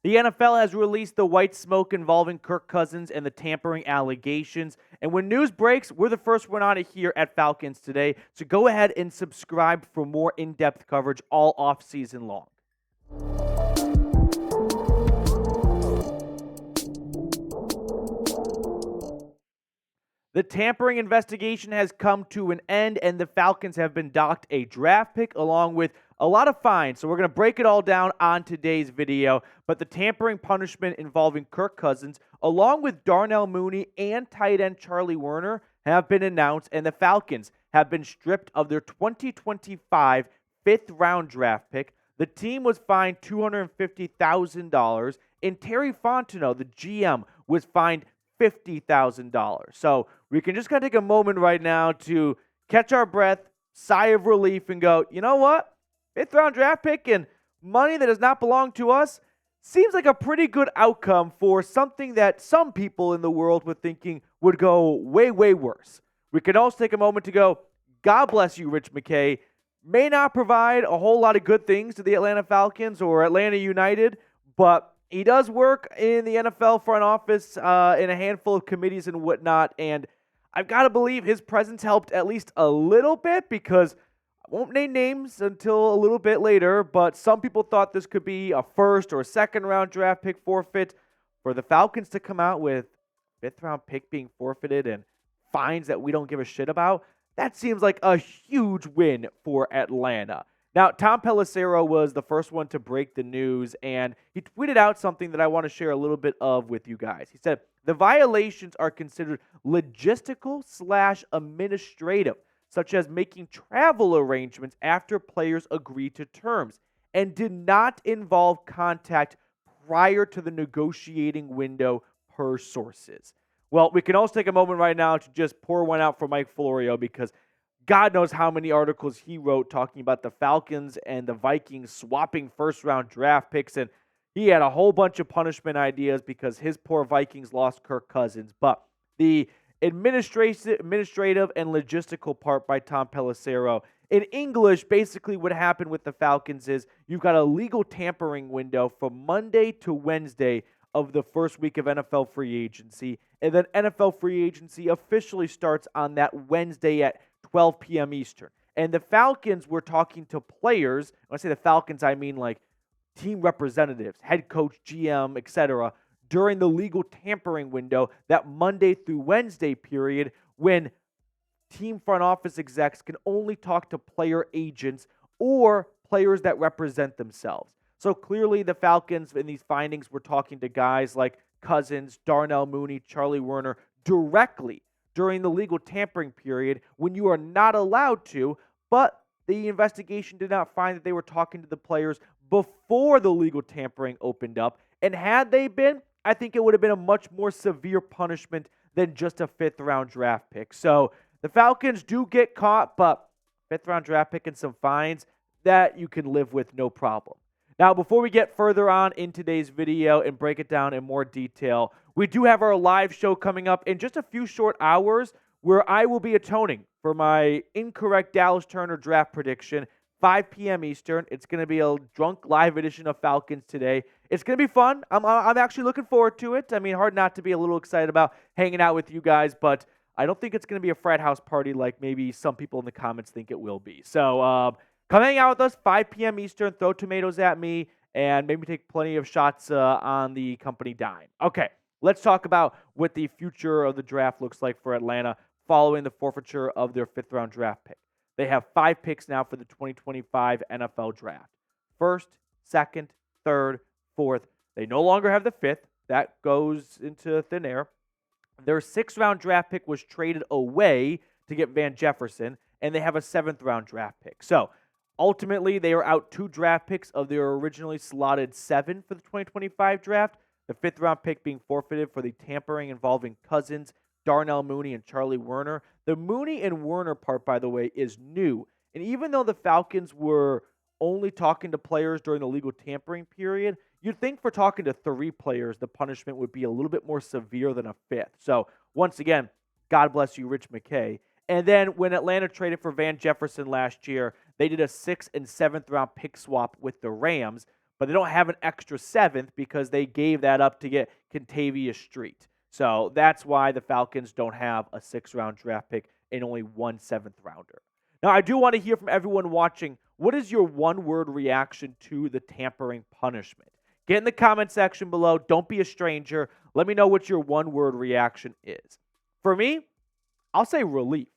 The NFL has released the white smoke involving Kirk Cousins and the tampering allegations. And when news breaks, we're the first one on it here at Falcons Today. So go ahead and subscribe for more in-depth coverage all off-season long. The tampering investigation has come to an end, and the Falcons have been docked a draft pick along with a lot of fines. So we're going to break it all down on today's video. But the tampering punishment involving Kirk Cousins, along with Darnell, Mooney, and tight end Charlie Woerner, have been announced, and the Falcons have been stripped of their 2025 fifth-round draft pick. The team was fined $250,000, and Terry Fontenot, the GM, was fined $50,000. So we can just kind of take a moment right now to catch our breath, sigh of relief, and go, you know what? Fifth round draft pick and money that does not belong to us seems like a pretty good outcome for something that some people in the world were thinking would go way, way worse. We can also take a moment to go, God bless you, Rich McKay. May not provide a whole lot of good things to the Atlanta Falcons or Atlanta United, but he does work in the NFL front office in a handful of committees and whatnot, and I've got to believe his presence helped at least a little bit because I won't name names until a little bit later, but some people thought this could be a first or second round draft pick forfeit. For the Falcons to come out with fifth round pick being forfeited and fines that we don't give a shit about, that seems like a huge win for Atlanta. Now, Tom Pelissero was the first one to break the news, and he tweeted out something that I want to share a little bit of with you guys. He said, the violations are considered logistical/administrative, such as making travel arrangements after players agree to terms, and did not involve contact prior to the negotiating window per sources. Well, we can also take a moment right now to just pour one out for Mike Florio because God knows how many articles he wrote talking about the Falcons and the Vikings swapping first-round draft picks, and he had a whole bunch of punishment ideas because his poor Vikings lost Kirk Cousins. But the administrative and logistical part by Tom Pelissero, in English, basically what happened with the Falcons is you've got a legal tampering window from Monday to Wednesday of the first week of NFL free agency, and then NFL free agency officially starts on that Wednesday at 12 p.m. Eastern. And the Falcons were talking to players. When I say the Falcons, I mean like team representatives, head coach, GM, etc., during the legal tampering window, that Monday through Wednesday period when team front office execs can only talk to player agents or players that represent themselves. So clearly the Falcons in these findings were talking to guys like Cousins, Darnell, Mooney, Charlie Woerner directly during the legal tampering period when you are not allowed to, but the investigation did not find that they were talking to the players before the legal tampering opened up. And had they been, I think it would have been a much more severe punishment than just a fifth-round draft pick. So the Falcons do get caught, but fifth-round draft pick and some fines, that you can live with no problem. Now, before we get further on in today's video and break it down in more detail, we do have our live show coming up in just a few short hours where I will be atoning for my incorrect Dallas Turner draft prediction, 5 p.m. Eastern. It's going to be a drunk live edition of Falcons Today. It's going to be fun. I'm actually looking forward to it. I mean, hard not to be a little excited about hanging out with you guys, but I don't think it's going to be a frat house party like maybe some people in the comments think it will be. So, come hang out with us, 5 p.m. Eastern. Throw tomatoes at me and maybe take plenty of shots on the company dime. Okay, let's talk about what the future of the draft looks like for Atlanta following the forfeiture of their fifth-round draft pick. They have 5 picks now for the 2025 NFL draft. First, second, third, fourth. They no longer have the fifth. That goes into thin air. Their 6th-round draft pick was traded away to get Van Jefferson, and they have a 7th-round draft pick. So, ultimately, they are out 2 draft picks of their originally slotted 7 for the 2025 draft, the 5th-round pick being forfeited for the tampering involving Cousins, Darnell, Mooney, and Charlie Woerner. The Mooney and Woerner part, by the way, is new. And even though the Falcons were only talking to players during the legal tampering period, you'd think for talking to 3 players, the punishment would be a little bit more severe than a 5th. So, once again, God bless you, Rich McKay. And then when Atlanta traded for Van Jefferson last year, they did a 6th and 7th round pick swap with the Rams. but they don't have an extra 7th because they gave that up to get Kentavious Street. So that's why the Falcons don't have a 6th-round draft pick and only one 7th-rounder. Now, I do want to hear from everyone watching. What is your one-word reaction to the tampering punishment? Get in the comment section below. Don't be a stranger. Let me know what your one-word reaction is. For me, I'll say relief.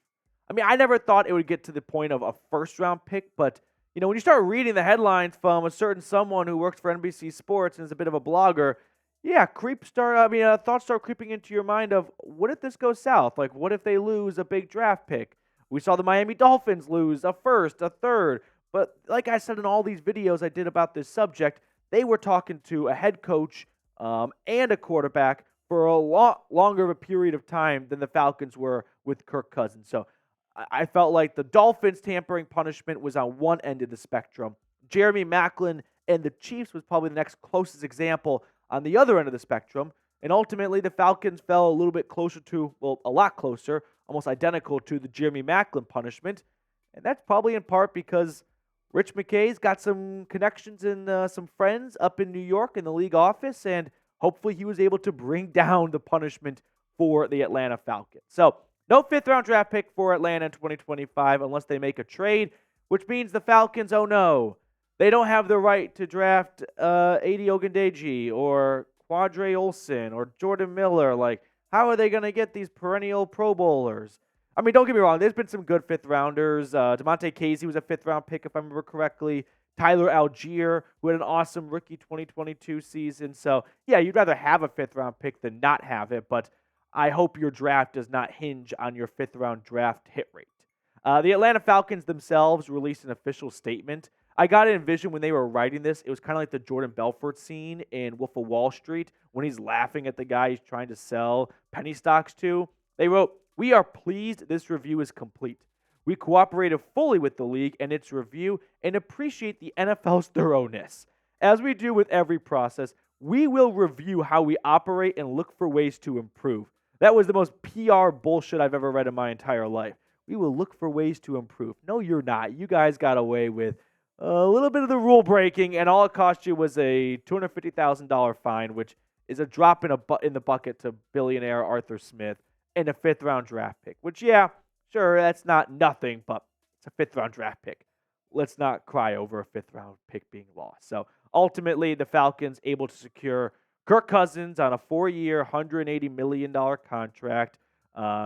I mean, I never thought it would get to the point of a 1st-round pick, but when you start reading the headlines from a certain someone who works for NBC Sports and is a bit of a blogger, yeah, thoughts start creeping into your mind of, what if this goes south? Like, what if they lose a big draft pick? We saw the Miami Dolphins lose a 1st, a 3rd. But like I said in all these videos I did about this subject, they were talking to a head coach and a quarterback for a lot longer of a period of time than the Falcons were with Kirk Cousins. So I felt like the Dolphins' tampering punishment was on one end of the spectrum. Jeremy Maclin and the Chiefs was probably the next closest example on the other end of the spectrum. And ultimately, the Falcons fell a little bit closer to, well, a lot closer, almost identical to the Jeremy Maclin punishment. And that's probably in part because Rich McKay's got some connections and some friends up in New York in the league office, and hopefully he was able to bring down the punishment for the Atlanta Falcons. So, no 5th-round draft pick for Atlanta in 2025 unless they make a trade, which means the Falcons, oh no, they don't have the right to draft Adi Ogundeji or Quadre Olson or Jordan Miller. Like, how are they going to get these perennial Pro Bowlers? I mean, don't get me wrong. There's been some good 5th-rounders. DeMonte Casey was a 5th-round pick, if I remember correctly. Tyler Algier, who had an awesome rookie 2022 season. So, yeah, you'd rather have a 5th-round pick than not have it, but I hope your draft does not hinge on your 5th-round draft hit rate. The Atlanta Falcons themselves released an official statement. I got to envision when they were writing this, it was kind of like the Jordan Belfort scene in Wolf of Wall Street when he's laughing at the guy he's trying to sell penny stocks to. They wrote, "We are pleased this review is complete. We cooperated fully with the league and its review and appreciate the NFL's thoroughness. As we do with every process, we will review how we operate and look for ways to improve." That was the most PR bullshit I've ever read in my entire life. We will look for ways to improve. No, you're not. You guys got away with a little bit of the rule breaking, and all it cost you was a $250,000 fine, which is a drop in the bucket to billionaire Arthur Smith, and a 5th-round draft pick. Which, yeah, sure, that's not nothing, but it's a 5th-round draft pick. Let's not cry over a 5th-round pick being lost. So ultimately, the Falcons able to secure Kirk Cousins on a 4-year, $180 million contract,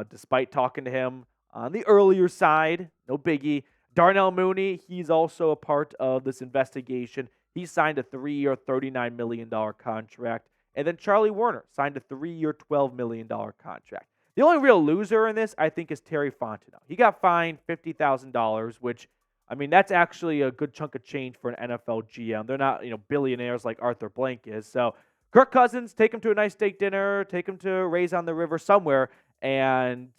despite talking to him on the earlier side. No biggie. Darnell Mooney, he's also a part of this investigation. He signed a 3-year, $39 million contract. And then Charlie Woerner signed a 3-year, $12 million contract. The only real loser in this, I think, is Terry Fontenot. He got fined $50,000, which, I mean, that's actually a good chunk of change for an NFL GM. They're not, billionaires like Arthur Blank is. So Kirk Cousins, take him to a nice steak dinner, take him to Rays on the River somewhere, and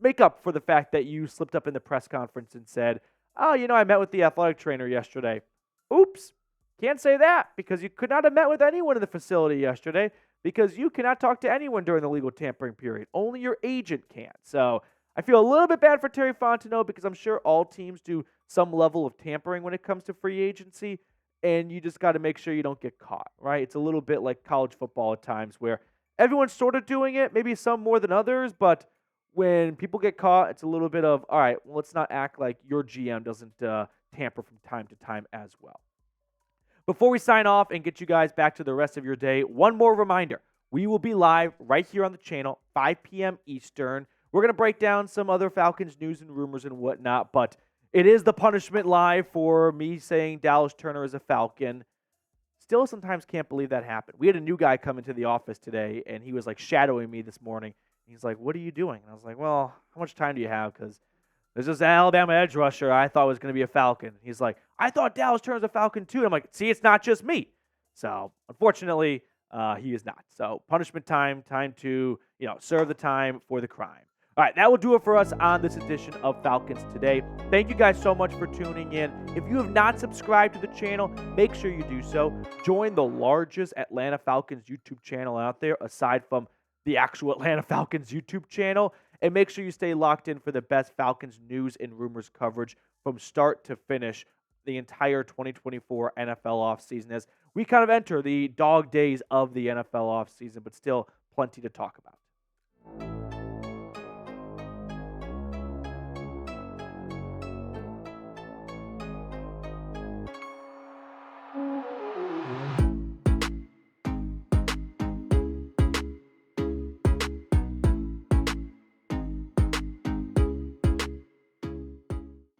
make up for the fact that you slipped up in the press conference and said, "Oh, I met with the athletic trainer yesterday." Oops. Can't say that because you could not have met with anyone in the facility yesterday because you cannot talk to anyone during the legal tampering period. Only your agent can. So I feel a little bit bad for Terry Fontenot because I'm sure all teams do some level of tampering when it comes to free agency, and you just got to make sure you don't get caught, right? It's a little bit like college football at times where everyone's sort of doing it, maybe some more than others, but when people get caught, it's a little bit of, all right, well, let's not act like your GM doesn't tamper from time to time as well. Before we sign off and get you guys back to the rest of your day, one more reminder. We will be live right here on the channel, 5 p.m. Eastern. We're going to break down some other Falcons news and rumors and whatnot, but it is the punishment live for me saying Dallas Turner is a Falcon. Still sometimes can't believe that happened. We had a new guy come into the office today, and he was like shadowing me this morning. He's like, "What are you doing?" And I was like, "Well, how much time do you have? Because there's this Alabama edge rusher I thought was going to be a Falcon." He's like, "I thought Dallas Turner's a Falcon too." And I'm like, "See, it's not just me." So unfortunately, he is not. So punishment time to serve the time for the crime. All right, that will do it for us on this edition of Falcons Today. Thank you guys so much for tuning in. If you have not subscribed to the channel, make sure you do so. Join the largest Atlanta Falcons YouTube channel out there, aside from the actual Atlanta Falcons YouTube channel. And make sure you stay locked in for the best Falcons news and rumors coverage from start to finish. the entire 2024 NFL offseason as we kind of enter the dog days of the NFL offseason, but still plenty to talk about.